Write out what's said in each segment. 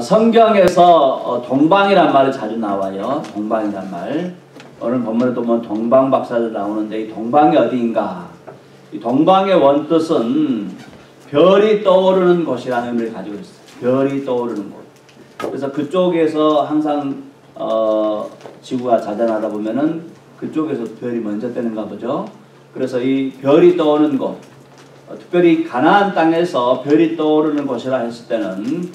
성경에서 동방이란 말이 자주 나와요. 동방이란 말. 오늘 본문에도 보면 동방박사들 나오는데 이 동방이 어디인가? 이 동방의 원뜻은 별이 떠오르는 곳이라는 의미를 가지고 있어요. 별이 떠오르는 곳. 그래서 그쪽에서 항상 지구가 자전하다 보면은 그쪽에서 별이 먼저 뜨는가 보죠. 그래서 이 별이 떠오르는 곳, 특별히 가나안 땅에서 별이 떠오르는 곳이라 했을 때는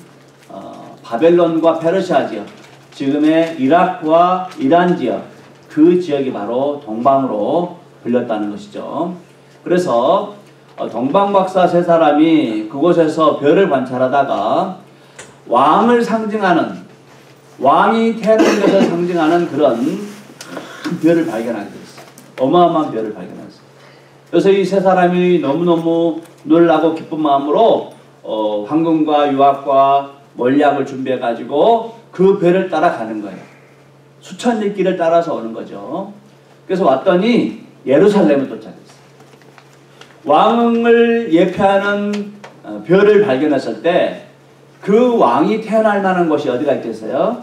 바벨론과 페르시아 지역, 지금의 이라크와 이란 지역, 그 지역이 바로 동방으로 불렸다는 것이죠. 그래서 동방박사 세 사람이 그곳에서 별을 관찰하다가 왕을 상징하는, 왕이 태어난 것을 상징하는 그런 별을 발견하게 됐어요. 어마어마한 별을 발견했어요. 그래서 이 세 사람이 너무너무 놀라고 기쁜 마음으로 황금과 유학과 몰약을 준비해가지고 그 별을 따라가는 거예요. 수천 리 길을 따라서 오는 거죠. 그래서 왔더니 예루살렘을 도착했어요. 왕을 예표하는 별을 발견했을 때 그 왕이 태어날 만한 곳이 어디가 있겠어요?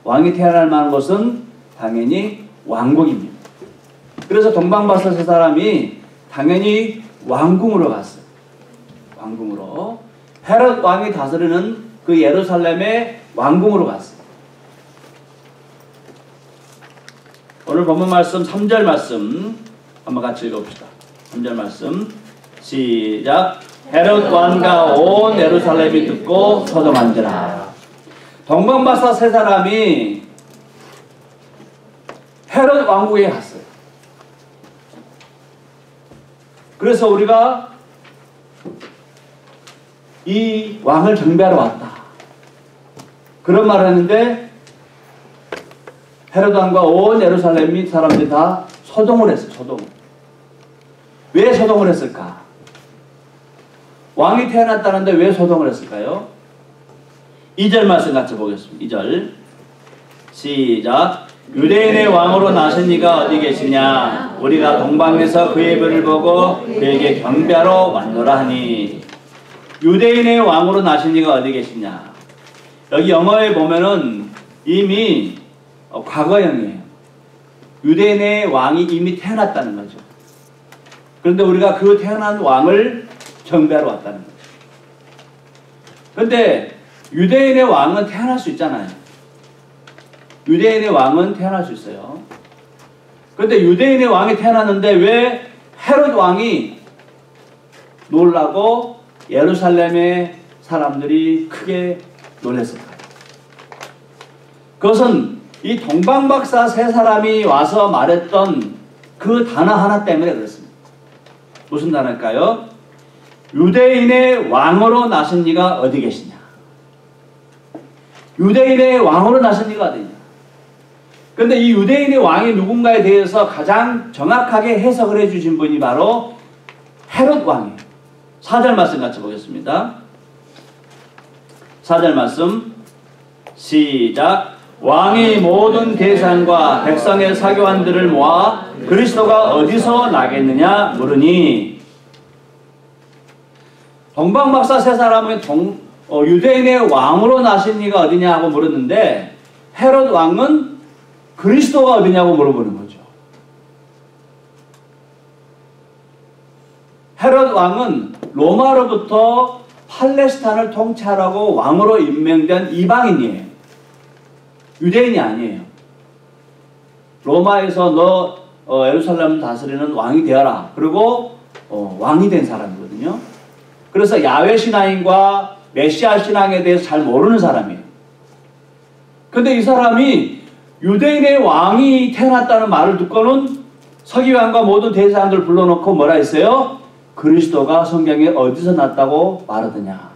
왕이 태어날 만한 곳은 당연히 왕궁입니다. 그래서 동방박사 세 사람이 당연히 왕궁으로 갔어요. 왕궁으로. 헤롯 왕이 다스리는 그 예루살렘의 왕궁으로 갔어요. 오늘 본문 말씀 3절 말씀 한번 같이 읽어봅시다. 3절 말씀 시작. 헤롯 왕과 온 예루살렘이 듣고 소동한지라. 동방박사 세 사람이 헤롯 왕궁에 갔어요. 그래서 우리가 이 왕을 경배하러 왔다, 그런 말을 했는데 헤롯 왕과 온 예루살렘 사람들이 다 소동을 했어요. 소동. 왜 소동을 했을까? 왕이 태어났다는데 왜 소동을 했을까요? 2절 말씀 같이 보겠습니다. 2절 시작. 유대인의 왕으로 나신 이가 어디 계시냐? 우리가 동방에서 그의 별을 보고 그에게 경배하러 왔노라 하니. 유대인의 왕으로 나신 이가 어디 계시냐? 여기 영어에 보면은 이미 과거형이에요. 유대인의 왕이 이미 태어났다는 거죠. 그런데 우리가 그 태어난 왕을 경배하러 왔다는 거죠. 그런데 유대인의 왕은 태어날 수 있잖아요. 유대인의 왕은 태어날 수 있어요. 그런데 유대인의 왕이 태어났는데 왜 헤롯 왕이 놀라고 예루살렘의 사람들이 크게 놀랐을까요? 그것은 이 동방박사 세 사람이 와서 말했던 그 단어 하나 때문에 그렇습니다. 무슨 단어일까요? 유대인의 왕으로 나신 이가 어디 계시냐? 유대인의 왕으로 나신 이가 어디냐? 그런데 이 유대인의 왕이 누군가에 대해서 가장 정확하게 해석을 해주신 분이 바로 헤롯 왕이에요. 4절 말씀 같이 보겠습니다. 4절 말씀 시작. 왕이 모든 대상과 백성의 사교관들을 모아 그리스도가 어디서 나겠느냐 물으니. 동방박사 세 사람은 유대인의 왕으로 나신 이가 어디냐 하고 물었는데 헤롯 왕은 그리스도가 어디냐고 물어보는 거죠. 헤롯 왕은 로마로부터 팔레스타인을 통치하라고 왕으로 임명된 이방인이에요. 유대인이 아니에요. 로마에서 너 예루살렘 다스리는 왕이 되어라. 그리고 왕이 된 사람이거든요. 그래서 야훼 신앙과 메시아 신앙에 대해서 잘 모르는 사람이에요. 근데 이 사람이 유대인의 왕이 태어났다는 말을 듣고는 서기관과 모든 대사장들 불러놓고 뭐라 했어요? 그리스도가 성경에 어디서 났다고 말하느냐?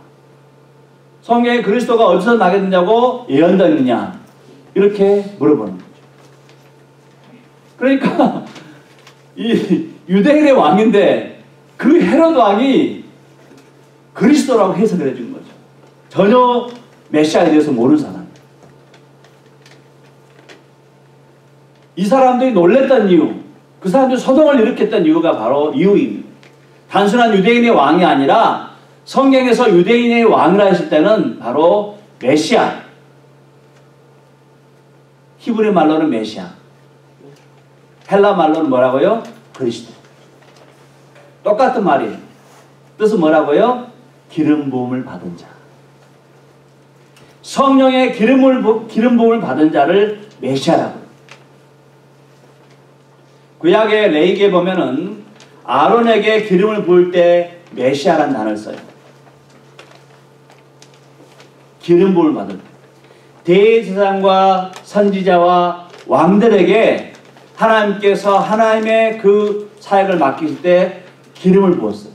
성경에 그리스도가 어디서 나겠느냐고 예언되느냐? 이렇게 물어보는 거죠. 그러니까 이 유대인의 왕인데 그 헤롯 왕이 그리스도라고 해석을 해준 거죠. 전혀 메시아에 대해서 모르는 사람. 이 사람들이 놀랬던 이유, 그 사람들이 소동을 일으켰던 이유가 바로 이유입니다. 단순한 유대인의 왕이 아니라 성경에서 유대인의 왕이라 했을 때는 바로 메시아. 히브리 말로는 메시아. 헬라 말로는 뭐라고요? 그리스도. 똑같은 말이에요. 뜻은 뭐라고요? 기름 부음을 받은 자. 성령의 기름 부음을 받은 자를 메시아라고. 구약의 레위기에 보면은 아론에게 기름을 부을 때 메시아라는 단어를 써요. 기름 부음을 받은 대제사장과 선지자와 왕들에게 하나님께서 하나님의 그 사역을 맡기실 때 기름을 부었어요.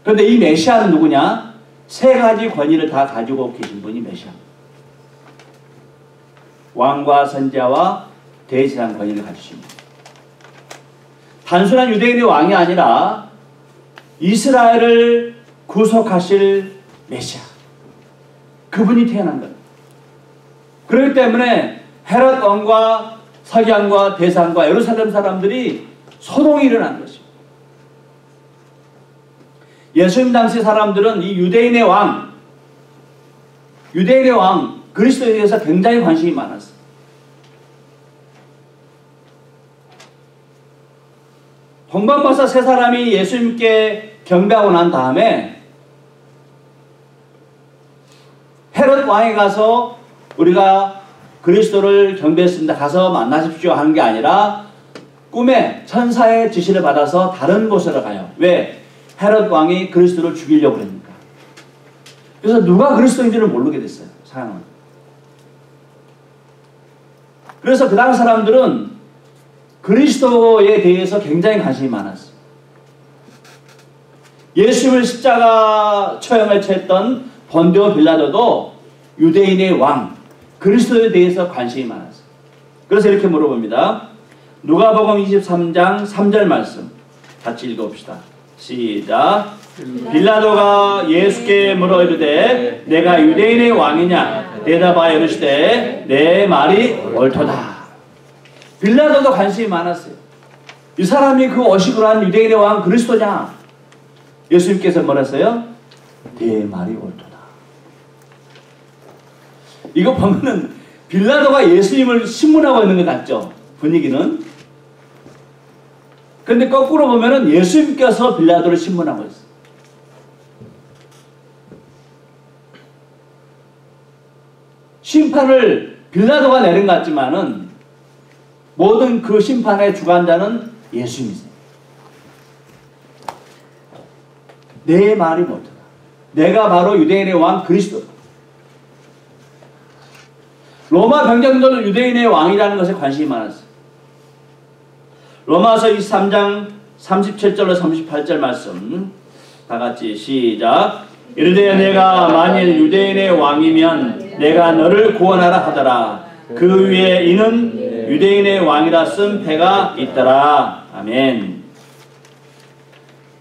그런데 이 메시아는 누구냐? 세 가지 권위를 다 가지고 계신 분이 메시아입니다. 왕과 선지자와 대제사장 권위를 가지십니다. 단순한 유대인의 왕이 아니라 이스라엘을 구속하실 메시아. 그분이 태어난 거예요. 그렇기 때문에 헤롯 왕과 서기관과 대상과 예루살렘 사람들이 소동이 일어난 것입니다. 예수님 당시 사람들은 이 유대인의 왕 그리스도에 대해서 굉장히 관심이 많았어요. 동방박사 세 사람이 예수님께 경배하고 난 다음에 헤롯 왕에 가서 우리가 그리스도를 경배했습니다. 가서 만나십시오 하는 게 아니라 꿈에 천사의 지시를 받아서 다른 곳으로 가요. 왜? 헤롯 왕이 그리스도를 죽이려고 그러니까. 그래서 누가 그리스도인지를 모르게 됐어요. 상황은. 그래서 그 당시 사람들은 그리스도에 대해서 굉장히 관심이 많았어요. 예수님을 십자가 처형을 취했던 본디오 빌라도도 유대인의 왕 그리스도에 대해서 관심이 많았어요. 그래서 이렇게 물어봅니다. 누가복음 23장 3절 말씀 같이 읽어봅시다. 시작. 빌라도가 예수께 물어 이르되 내가 유대인의 왕이냐 대답하여 이르시되 내 말이 옳도다. 빌라도도 관심이 많았어요. 이 사람이 그 어식으로 한 유대인의 왕 그리스도냐? 예수님께서 뭐랬어요? 내 말이 옳도다. 이거 보면은 빌라도가 예수님을 신문하고 있는 것 같죠? 분위기는. 근데 거꾸로 보면은 예수님께서 빌라도를 신문하고 있어요. 심판을 빌라도가 내린 것 같지만은 모든 그 심판의 주관자는 예수님이세요. 내 말이 옳도다. 내가 바로 유대인의 왕 그리스도다. 로마 병정들은 유대인의 왕이라는 것에 관심이 많았어요. 로마서 23장 37절로 38절 말씀 다 같이 시작. 이르되 내가 만일 유대인의 왕이면 내가 너를 구원하라 하더라. 그 위에 이는 유대인의 왕이라 쓴 패가 있더라. 아멘.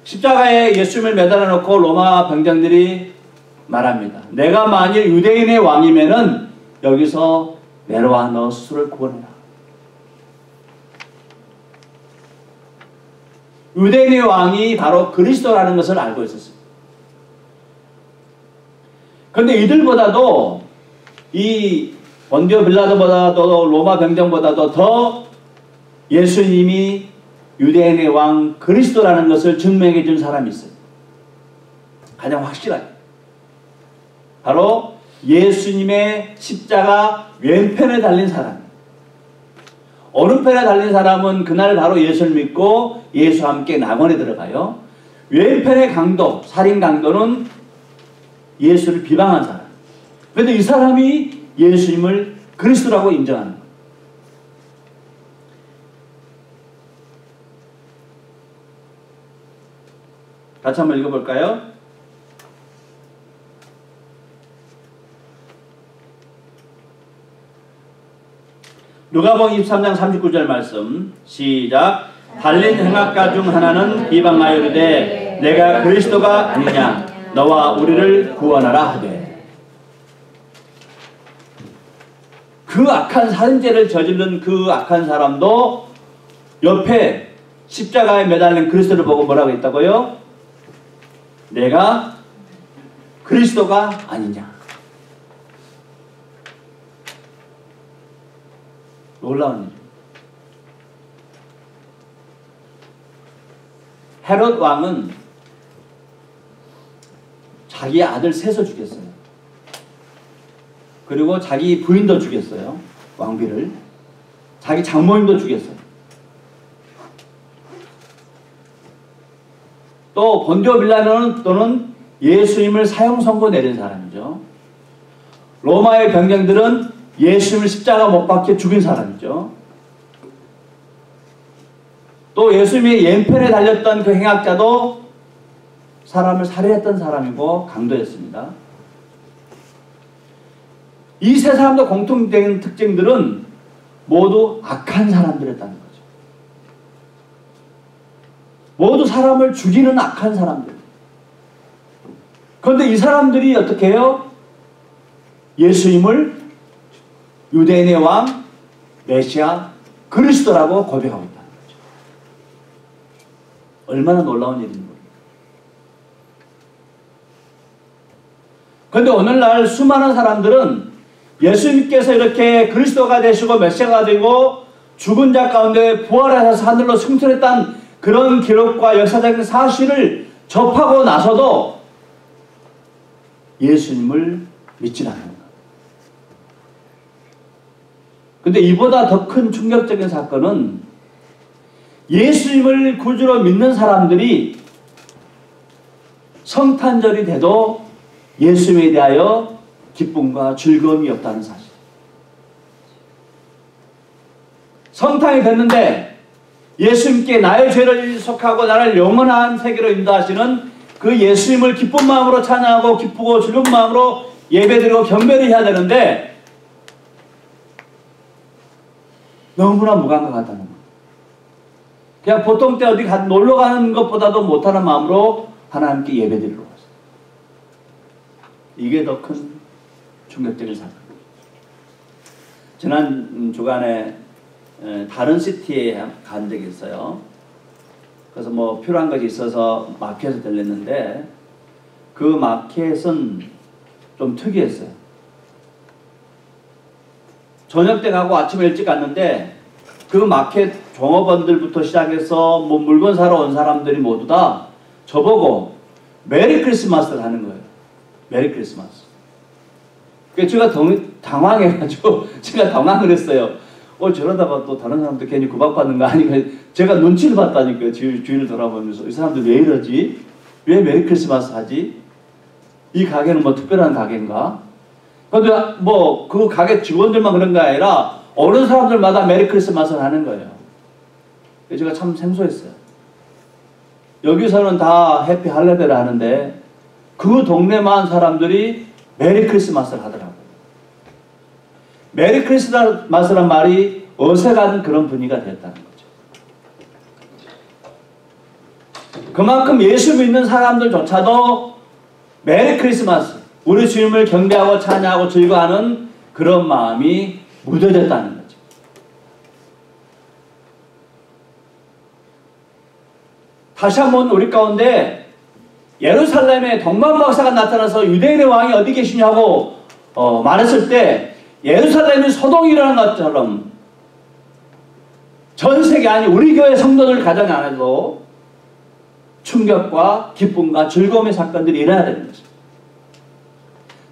십자가에 예수님을 매달아 놓고 로마 병정들이 말합니다. 내가 만일 유대인의 왕이면은 여기서 내려와 너 스스로를 구원해라. 유대인의 왕이 바로 그리스도라는 것을 알고 있었어요. 그런데 이들보다도 이 본디오 빌라도보다도 로마 병정보다도 더 예수님이 유대인의 왕 그리스도라는 것을 증명해 준 사람이 있어요. 가장 확실하게. 바로 예수님의 십자가 왼편에 달린 사람. 오른편에 달린 사람은 그날 바로 예수를 믿고 예수와 함께 낙원에 들어가요. 왼편의 강도, 살인 강도는 예수를 비방한 사람. 그런데 이 사람이 예수님을 그리스도라고 인정하는 거예요. 같이 한번 읽어볼까요? 누가복음 23장 39절 말씀 시작. 달린 행악가 중 하나는 비방하여 이르되 내가 그리스도가 아니냐 너와 우리를 구원하라 하되. 그 악한 살인죄를 저지른 그 악한 사람도 옆에 십자가에 매달린 그리스도를 보고 뭐라고 했다고요? 내가 그리스도가 아니냐. 놀라운 일이에요. 헤롯 왕은 자기 아들 셋을 죽였어요. 그리고 자기 부인도 죽였어요. 왕비를. 자기 장모님도 죽였어요. 또 본디오 빌라도는 예수님을 사형 선고 내린 사람이죠. 로마의 병정들은 예수님을 십자가 못 박혀 죽인 사람이죠. 또 예수님의 왼편에 달렸던 그 행악자도 사람을 살해했던 사람이고 강도였습니다. 이 세 사람도 공통된 특징들은 모두 악한 사람들이었다는 거죠. 모두 사람을 죽이는 악한 사람들. 그런데 이 사람들이 어떻게 해요? 예수님을 유대인의 왕, 메시아, 그리스도라고 고백하고 있다는 거죠. 얼마나 놀라운 일인 거예요. 그런데 오늘날 수많은 사람들은 예수님께서 이렇게 그리스도가 되시고 메시아가 되고 죽은 자 가운데 부활하셔서 하늘로 승천했다는 그런 기록과 역사적인 사실을 접하고 나서도 예수님을 믿지 않는 거예요. 근데 이보다 더 큰 충격적인 사건은 예수님을 구주로 믿는 사람들이 성탄절이 돼도 예수님에 대하여 기쁨과 즐거움이 없다는 사실. 성탄이 됐는데 예수님께 나의 죄를 속하고 나를 영원한 세계로 인도하시는 그 예수님을 기쁜 마음으로 찬양하고 기쁘고 즐거운 마음으로 예배드리고 경배를 해야 되는데 너무나 무감각 같다는 거예요. 그냥 보통 때 어디 놀러 가는 것보다도 못하는 마음으로 하나님께 예배드리러 왔어요. 이게 더 큰 충격적인 사건입니다. 지난 주간에 다른 시티에 간 적이 있어요. 그래서 뭐 필요한 것이 있어서 마켓에 들렸는데 그 마켓은 좀 특이했어요. 저녁 때 가고 아침에 일찍 갔는데 그 마켓 종업원들부터 시작해서 뭐 물건 사러 온 사람들이 모두 다 저보고 메리 크리스마스를 하는 거예요. 메리 크리스마스. 그래서 제가 당황해가지고 제가 당황을 했어요. 저러다가 또 다른 사람들 괜히 구박받는 거 아닌가. 제가 눈치를 봤다니까요. 주위를 돌아보면서 이 사람들 왜 이러지? 왜 메리 크리스마스 하지? 이 가게는 뭐 특별한 가게인가? 근데 뭐 그 가게 직원들만 그런 게 아니라 어느 사람들마다 메리 크리스마스를 하는 거예요. 그래서 제가 참 생소했어요. 여기서는 다 해피 할레데를 하는데 그 동네만 사람들이 메리 크리스마스를 하더라고요. 메리 크리스마스란 말이 어색한 그런 분위기가 됐다는 거죠. 그만큼 예수 믿는 사람들조차도 메리 크리스마스, 우리 주님을 경배하고 찬양하고 즐거워하는 그런 마음이 무뎌졌다는 거죠. 다시 한번 우리 가운데 예루살렘에 동방박사가 나타나서 유대인의 왕이 어디 계시냐고 말했을 때 예루살렘이 소동이 일어난 것처럼 전 세계 아니 우리 교회 성도들 가정 안에도 충격과 기쁨과 즐거움의 사건들이 일어나야 되는 것입니다.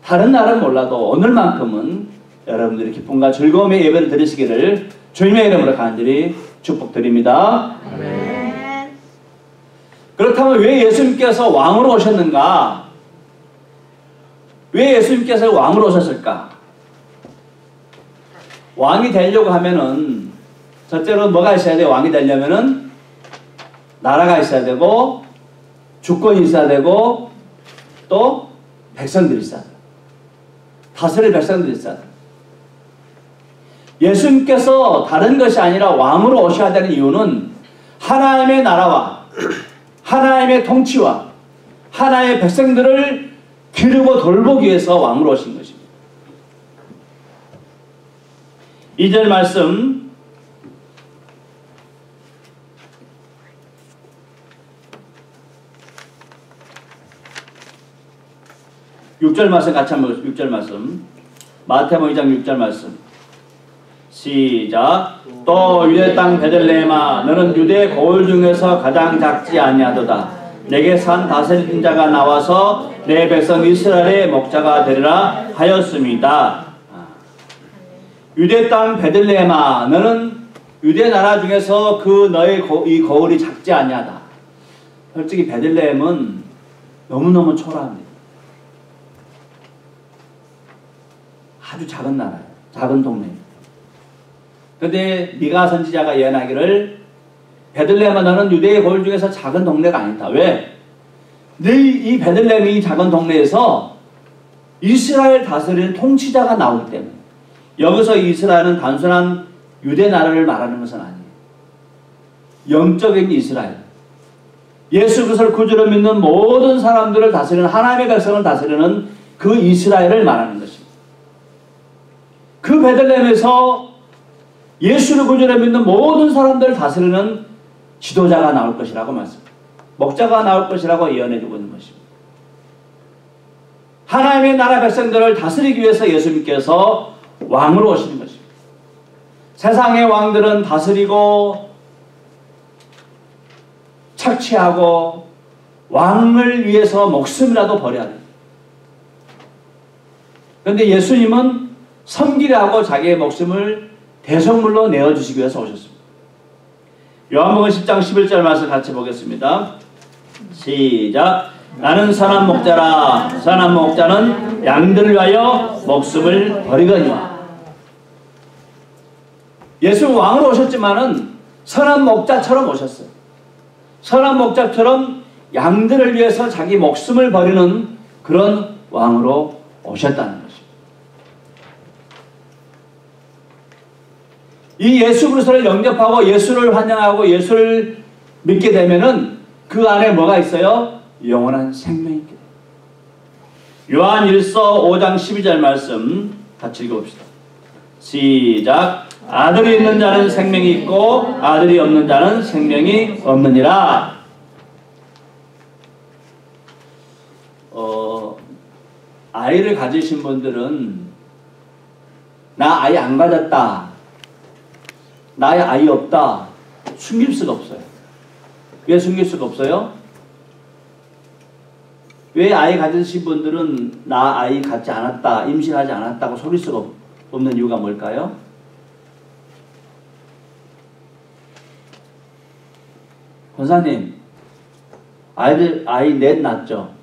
다른 날은 몰라도 오늘만큼은 여러분들이 기쁨과 즐거움의 예배를 드리시기를 주님의 이름으로 간절히 축복드립니다. 아멘. 그렇다면 왜 예수님께서 왕으로 오셨는가? 왜 예수님께서 왕으로 오셨을까? 왕이 되려고 하면은 첫째로 뭐가 있어야 돼요? 왕이 되려면은 나라가 있어야 되고 주권이 있어야 되고 또 백성들이 있어야 돼요. 다스릴 백성들이 있어야 돼요. 예수님께서 다른 것이 아니라 왕으로 오셔야 되는 이유는 하나님의 나라와 하나님의 통치와 하나의 백성들을 기르고 돌보기 위해서 왕으로 오신 것입니다. 2절 말씀 6절 말씀 같이 한번 6절 말씀 마태복음 2장 6절 말씀 시작. 또 유대 땅 베들레헴아 너는 유대 고을 중에서 가장 작지 아니하도다. 내게 산 다스리는 자가 나와서 내 백성 이스라엘의 목자가 되리라 하였습니다. 유대 땅 베들레헴아 너는 유대 나라 중에서 그 너의 이 거울이 작지 아니하다. 솔직히 베들레헴은 너무너무 초라합니다. 아주 작은 나라예요. 작은 동네입니다. 그런데 미가 선지자가 예언하기를 베들레헴아 너는 유대의 거울 중에서 작은 동네가 아니다. 왜? 이 베들레헴이 작은 동네에서 이스라엘 다스리는 통치자가 나오기 때문에. 여기서 이스라엘은 단순한 유대 나라를 말하는 것은 아니에요. 영적인 이스라엘. 예수 그리스도를 구주로 믿는 모든 사람들을 다스리는 하나님의 백성을 다스리는 그 이스라엘을 말하는 것입니다. 그 베들레헴에서 예수를 구주로 믿는 모든 사람들을 다스리는 지도자가 나올 것이라고 말씀합니다. 목자가 나올 것이라고 예언해주고 있는 것입니다. 하나님의 나라 백성들을 다스리기 위해서 예수님께서 왕으로 오시는 것입니다. 세상의 왕들은 다스리고 착취하고 왕을 위해서 목숨이라도 버려야 돼요. 그런데 예수님은 섬기려 하고 자기의 목숨을 대성물로 내어주시기 위해서 오셨습니다. 요한복음 10장 11절 말씀 같이 보겠습니다. 시작. 나는 선한 목자라. 선한 목자는 양들을 위하여 목숨을 버리거니와. 예수는 왕으로 오셨지만은 선한 목자처럼 오셨어요. 선한 목자처럼 양들을 위해서 자기 목숨을 버리는 그런 왕으로 오셨다는 것입니다. 이 예수 그리스도를 영접하고 예수를 환영하고 예수를 믿게 되면은 그 안에 뭐가 있어요? 영원한 생명이 있게 돼요. 요한 1서 5장 12절 말씀 같이 읽어봅시다. 시작. 아들이 있는 자는 생명이 있고 아들이 없는 자는 생명이 없느니라. 아이를 가지신 분들은 나 아이 안 가졌다, 나의 아이 없다 숨길 수가 없어요. 왜 숨길 수가 없어요? 왜 아이 가지신 분들은 나 아이 갖지 않았다, 임신하지 않았다고 속일 수가 없는 이유가 뭘까요? 권사님, 아이 넷 낳았죠?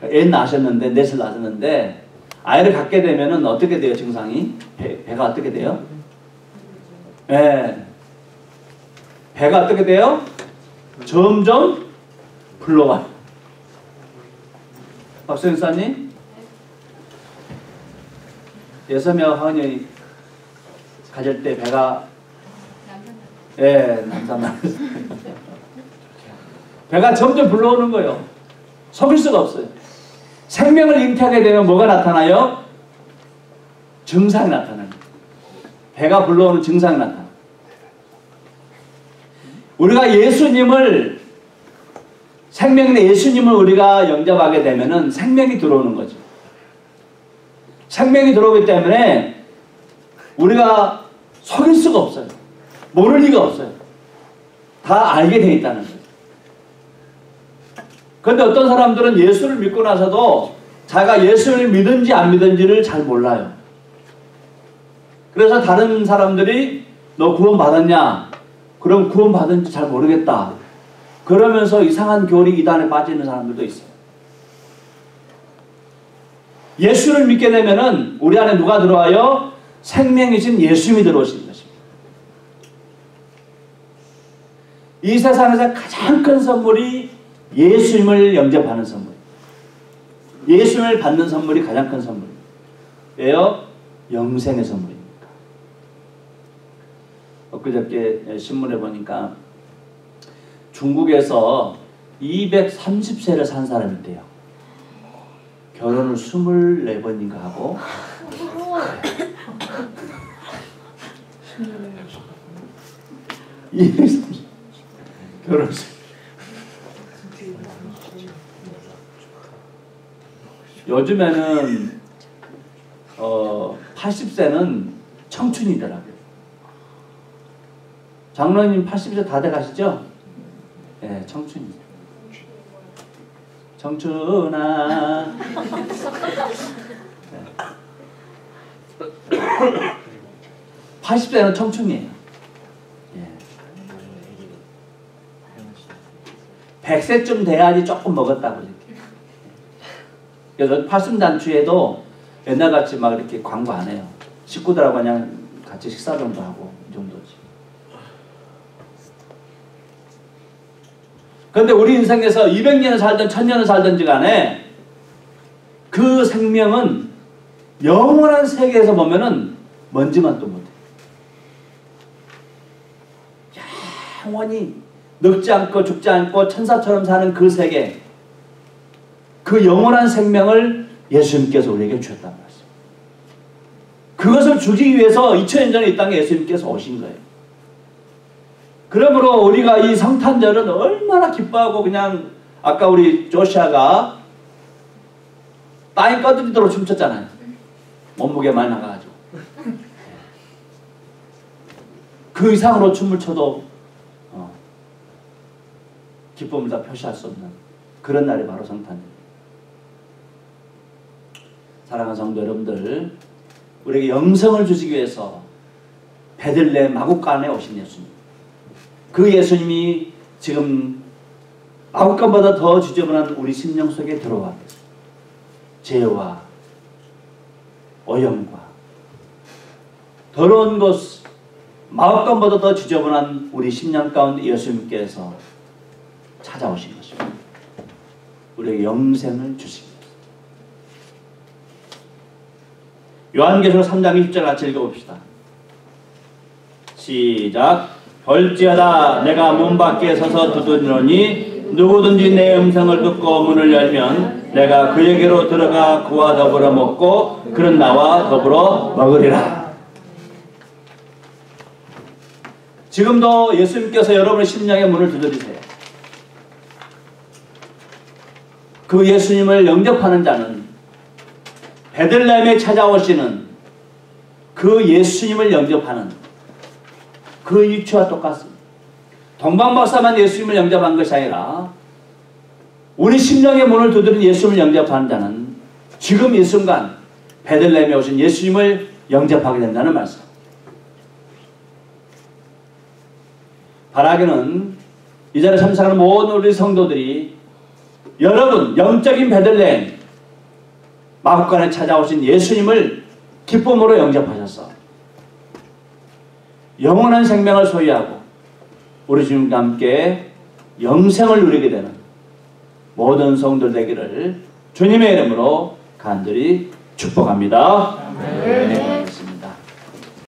애 낳으셨는데, 넷을 낳았는데, 아이를 갖게 되면은 어떻게 돼요, 증상이? 배가 어떻게 돼요? 네. 배가 어떻게 돼요? 점점 불러와요. 박수영사님? 예서며 황현이 가질 때 배가 남산만 배가 점점 불러오는 거예요. 속일 수가 없어요. 생명을 잉태하게 되면 뭐가 나타나요? 증상이 나타나요. 배가 불러오는 증상이 나타나요. 우리가 예수님을 생명의 예수님을 우리가 영접하게 되면은 생명이 들어오는 거죠. 생명이 들어오기 때문에 우리가 속일 수가 없어요. 모를 리가 없어요. 다 알게 돼 있다는 거예요. 그런데 어떤 사람들은 예수를 믿고 나서도 자기가 예수를 믿은지 안 믿은지를 잘 몰라요. 그래서 다른 사람들이 너 구원 받았냐? 그럼 구원 받은지 잘 모르겠다. 그러면서 이상한 교리 이단에 빠지는 사람들도 있어요. 예수를 믿게 되면은 우리 안에 누가 들어와요? 생명이신 예수님이 들어오시는 것입니다. 이 세상에서 가장 큰 선물이 예수님을 영접하는 선물. 예수님을 받는 선물이 가장 큰 선물입니다. 왜요? 영생의 선물입니다. 엊그저께 신문에 보니까 중국에서 230세를 산 사람이 있대요. 결혼을 24번인가 하고 결혼을 요즘에는 80세는 청춘이더라고요. 장로님 80세 다 돼가시죠? 네, 청춘이죠. 청춘아. 네. 80세는 청춘이에요. 예. 100세쯤 돼야지 조금 먹었다고 이렇게. 그래서 팔순잔치에도 옛날같이 막 이렇게 광고 안 해요. 식구들하고 그냥 같이 식사 정도 하고 이 정도지. 그런데 우리 인생에서 200년을 살든 1000년을 살든지 간에 그 생명은 영원한 세계에서 보면은 먼지만도 못해. 영원히 늙지 않고 죽지 않고 천사처럼 사는 그 세계, 그 영원한 생명을 예수님께서 우리에게 주셨단 말이에요. 그것을 주기 위해서 2000년 전에 이 땅에 예수님께서 오신 거예요. 그러므로 우리가 이 성탄절은 얼마나 기뻐하고, 그냥 아까 우리 조시아가 땅이 꺼지도록 춤췄잖아요. 몸무게 많이 나가가지고. 그 이상으로 춤을 춰도 기쁨을 다 표시할 수 없는 그런 날이 바로 성탄절. 사랑하는 성도 여러분들, 우리에게 영생을 주시기 위해서 베들레헴 마구간에 오신 예수님, 그 예수님이 지금 마구간보다 더 지저분한 우리 심령 속에 들어와 계세요. 죄와 오염과 더러운 것, 마구간보다 더 지저분한 우리 심령 가운데 예수님께서 찾아오신 것입니다. 우리에게 영생을 주시기 위해서. 요한계시록 3장 1절 같이 읽어봅시다. 시작. 볼지어다 내가 문 밖에 서서 두드리노니 누구든지 내 음성을 듣고 문을 열면 내가 그에게로 들어가 그와 더불어 먹고 그는 나와 더불어 먹으리라. 지금도 예수님께서 여러분의 심령의 문을 두드리세요. 그 예수님을 영접하는 자는 베들레헴에 찾아오시는 그 예수님을 영접하는 그 이치와 똑같습니다. 동방박사만 예수님을 영접한 것이 아니라 우리 심령의 문을 두드린 예수님을 영접하는 자는 지금 이 순간 베들레헴에 오신 예수님을 영접하게 된다는 말씀. 바라기는 이 자리에 참석하는 모든 우리 성도들이 여러분 영적인 베들레헴 마구간에 찾아오신 예수님을 기쁨으로 영접하셔서 영원한 생명을 소유하고 우리 주님과 함께 영생을 누리게 되는 모든 성도들 되기를 주님의 이름으로 간절히 축복합니다. 네.